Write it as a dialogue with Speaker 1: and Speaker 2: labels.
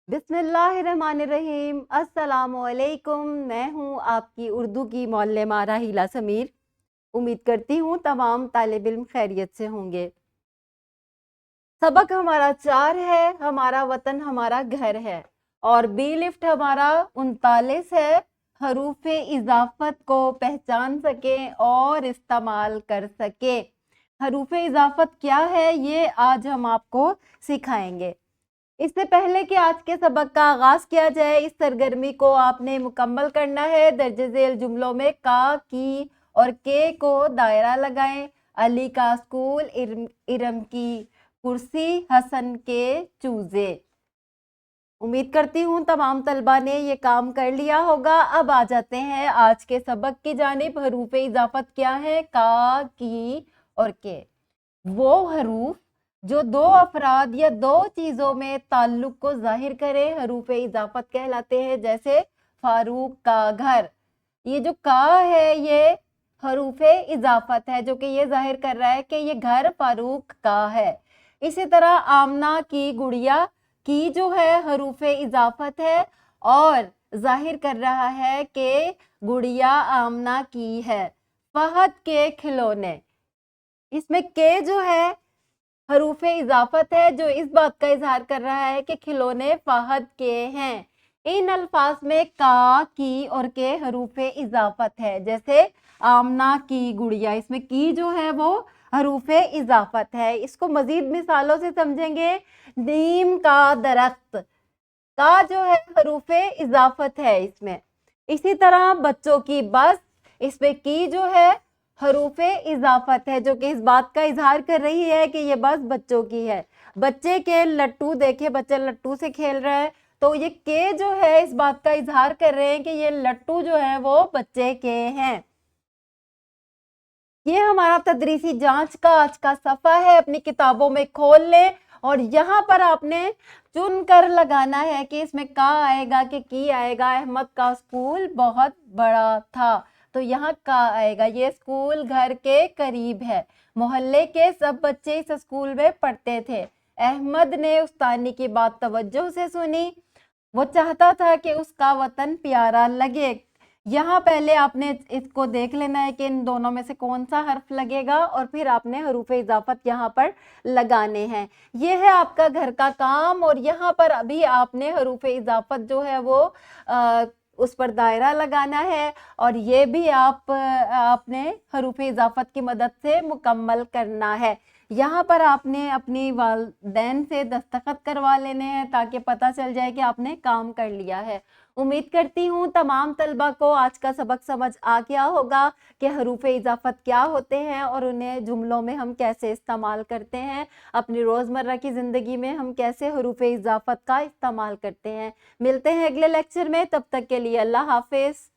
Speaker 1: बिस्मिल्लाहिर्रहमानिर्रहीम। अस्सलामुअलैकुम। मैं हूँ आपकी उर्दू की मौल्लमा राहीला समीर। उम्मीद करती हूँ तमाम तालिब इल्म खैरियत से होंगे। सबक हमारा 4 है, हमारा वतन हमारा घर है, और बी लिफ्ट हमारा 39 है। हरूफ इजाफत को पहचान सके और इस्तेमाल कर सके। हरूफ इजाफत क्या है ये आज हम आपको सिखाएंगे। इससे पहले कि आज के सबक का आगाज किया जाए, इस सरगर्मी को आपने मुकम्मल करना है। दर्ज झेल जुमलों में का, की और के को दायरा लगाएं। अली का स्कूल, इरम की कुर्सी, हसन के चूजे। उम्मीद करती हूँ तमाम तलबा ने ये काम कर लिया होगा। अब आ जाते हैं आज के सबक की जानिब। हरूफ इजाफत क्या है? का, की और के। वो हरूफ जो दो अफराद या दो चीजों में ताल्लुक को जाहिर करें हरूफ इजाफत कहलाते हैं। जैसे फारूक का घर, ये जो का है ये हरूफ इजाफत है जो कि ये जाहिर कर रहा है कि ये घर फारूक का है। इसी तरह आमना की गुड़िया, की जो है हरूफ इजाफत है और जाहिर कर रहा है कि गुड़िया आमना की है। फहद के खिलौने, इसमें के जो है हरूफ इजाफत है जो इस बात का इजहार कर रहा है कि खिलौने फहद के हैं। इन अल्फाज में का, की और के हरूफ इजाफत है। जैसे आमना की गुड़िया, इसमें की जो है वो हरूफ इजाफत है। इसको मजीद मिसालों से समझेंगे। नीम का दरख्त, का जो है हरूफ इजाफत है इसमें। इसी तरह बच्चों की बस, इसमें की जो है हरूफ इजाफत है जो कि इस बात का इजहार कर रही है कि ये बस बच्चों की है। बच्चे के लट्टू, देखे बच्चा लट्टू से खेल रहा है तो ये के जो है इस बात का इजहार कर रहे हैं कि ये लट्टू जो है वो बच्चे के हैं। ये हमारा तदरीसी जांच का आज का सफ़ा है। अपनी किताबों में खोल लें और यहाँ पर आपने चुन कर लगाना है कि इसमें का आएगा कि की आएगा। अहमद का स्कूल बहुत बड़ा था, तो यहाँ का आएगा। ये स्कूल घर के करीब है। मोहल्ले के सब बच्चे इस स्कूल में पढ़ते थे। अहमद ने उस्तानी की बात तवज्जो से सुनी। वो चाहता था कि उसका वतन प्यारा लगे। यहाँ पहले आपने इसको देख लेना है कि इन दोनों में से कौन सा हर्फ लगेगा और फिर आपने हरूफ इजाफत यहाँ पर लगाने हैं। ये है आपका घर का काम और यहाँ पर अभी आपने हरूफ इजाफत जो है वो उस पर दायरा लगाना है और ये भी आपने हरूफ इजाफत की मदद से मुकम्मल करना है। यहाँ पर आपने अपनी वालिदैन से दस्तखत करवा लेने हैं ताकि पता चल जाए कि आपने काम कर लिया है। उम्मीद करती हूँ तमाम तलबा को आज का सबक समझ आ गया होगा कि हरूफ इजाफत क्या होते हैं और उन्हें जुमलों में हम कैसे इस्तेमाल करते हैं। अपनी रोज़मर्रा की ज़िंदगी में हम कैसे हरूफ इजाफत का इस्तेमाल करते हैं। मिलते हैं अगले लेक्चर में, तब तक के लिए अल्लाह हाफिज़।